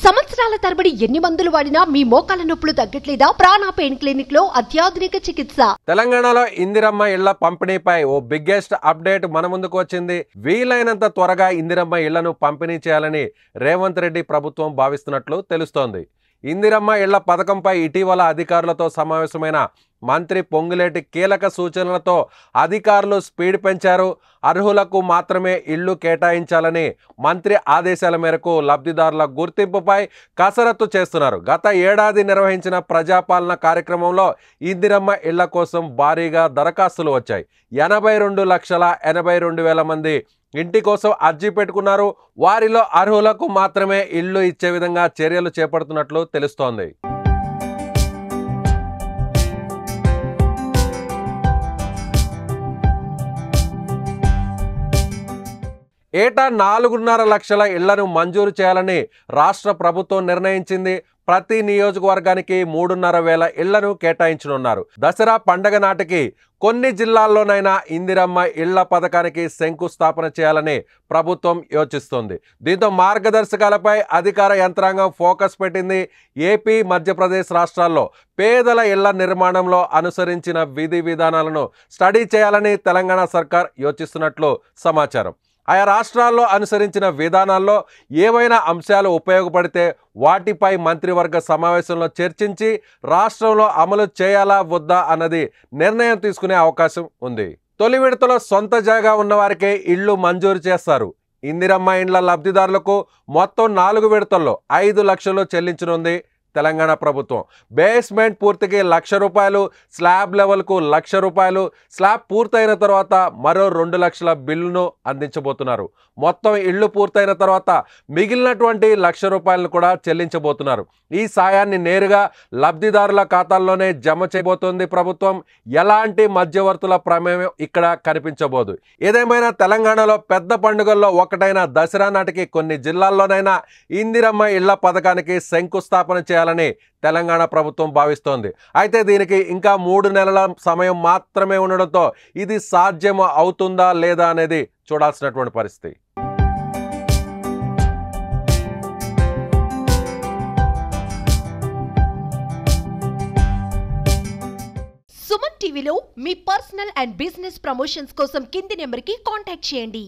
సంవత్సరాల తరబడి ఎన్ని మందులు వాడినా మీ మోకాల నొప్పులు తగ్గట్లేదా? ప్రాణ పెయిన్ క్లినిక్ లో అత్యాధునిక చికిత్స. తెలంగాణలో ఇందిరమ్మ ఇళ్ల పంపిణీపై ఓ బిగ్గెస్ట్ అప్డేట్ మన ముందుకు వచ్చింది. వీలైనంత త్వరగా ఇందిరమ్మ ఇళ్లను పంపిణీ చేయాలని రేవంత్ రెడ్డి ప్రభుత్వం భావిస్తున్నట్లు తెలుస్తోంది. ఇందిరమ్మ ఇళ్ల పథకంపై ఇటీవల అధికారులతో సమావేశమైన మంత్రి పొంగులేటి కీలక సూచనలతో అధికారులు స్పీడ్ పెంచారు. అర్హులకు మాత్రమే ఇళ్లు కేటాయించాలని మంత్రి ఆదేశాల మేరకు లబ్ధిదారుల గుర్తింపుపై కసరత్తు చేస్తున్నారు. గత ఏడాది నిర్వహించిన ప్రజాపాలన కార్యక్రమంలో ఇందిరమ్మ ఇళ్ల కోసం భారీగా దరఖాస్తులు వచ్చాయి. 82,82,000 మంది ఇంటి కోసం అర్జీ పెట్టుకున్నారు. వారిలో అర్హులకు మాత్రమే ఇళ్లు ఇచ్చే విధంగా చర్యలు చేపడుతున్నట్లు తెలుస్తోంది. ఏటా 4.5 లక్షల ఇళ్లను మంజూరు చేయాలని రాష్ట్ర ప్రభుత్వం నిర్ణయించింది. ప్రతి నియోజకవర్గానికి 3,500 ఇళ్లను కేటాయించనున్నారు. దసరా పండగ నాటికి కొన్ని జిల్లాల్లోనైనా ఇందిరమ్మ ఇళ్ల పథకానికి శంకుస్థాపన చేయాలని ప్రభుత్వం యోచిస్తోంది. దీంతో మార్గదర్శకాలపై అధికార యంత్రాంగం ఫోకస్ పెట్టింది. ఏపీ, మధ్యప్రదేశ్ రాష్ట్రాల్లో పేదల ఇళ్ల నిర్మాణంలో అనుసరించిన విధి విధానాలను స్టడీ చేయాలని తెలంగాణ సర్కార్ యోచిస్తున్నట్లు సమాచారం. ఆయా రాష్ట్రాల్లో అనుసరించిన విధానాల్లో ఏవైనా అంశాలు ఉపయోగపడితే వాటిపై మంత్రివర్గ సమావేశంలో చర్చించి రాష్ట్రంలో అమలు చేయాలా వద్దా అన్నది నిర్ణయం తీసుకునే అవకాశం ఉంది. తొలి విడతలో సొంత జాగా ఉన్నవారికే ఇళ్లు మంజూరు చేస్తారు. ఇందిరమ్మ ఇండ్ల లబ్ధిదారులకు మొత్తం 4 విడతల్లో 5 లక్షలు చెల్లించనుంది తెలంగాణ ప్రభుత్వం. బేస్మెంట్ పూర్తికి ₹1,00,000, స్లాబ్ లెవెల్కు ₹1,00,000, స్లాబ్ పూర్తయిన తర్వాత మరో 2 లక్షల బిల్లును అందించబోతున్నారు. మొత్తం ఇళ్లు పూర్తయిన తర్వాత మిగిలినటువంటి ₹1,00,000 కూడా చెల్లించబోతున్నారు. ఈ సాయాన్ని నేరుగా లబ్ధిదారుల ఖాతాల్లోనే జమ చేయబోతోంది ప్రభుత్వం. ఎలాంటి మధ్యవర్తుల ప్రమేయం ఇక్కడ కనిపించబోదు. ఏదేమైనా తెలంగాణలో పెద్ద పండుగల్లో ఒకటైన దసరా నాటికి కొన్ని జిల్లాల్లోనైనా ఇందిరమ్మ ఇళ్ల పథకానికి శంకుస్థాపన చేయాలని తెలంగాణ ప్రభుత్వం భావిస్తోంది. అయితే దీనికి ఇంకా 3 నెలల సమయం మాత్రమే ఉండడంతో ఇది సాధ్యం అవుతుందా లేదా అనేది చూడాల్సినటువంటి పరిస్థితి. సుమన్ టీవీలో మీ పర్సనల్ అండ్ బిజినెస్ ప్రమోషన్స్ కోసం కింది నెంబర్కి కాంటాక్ట్ చేయండి.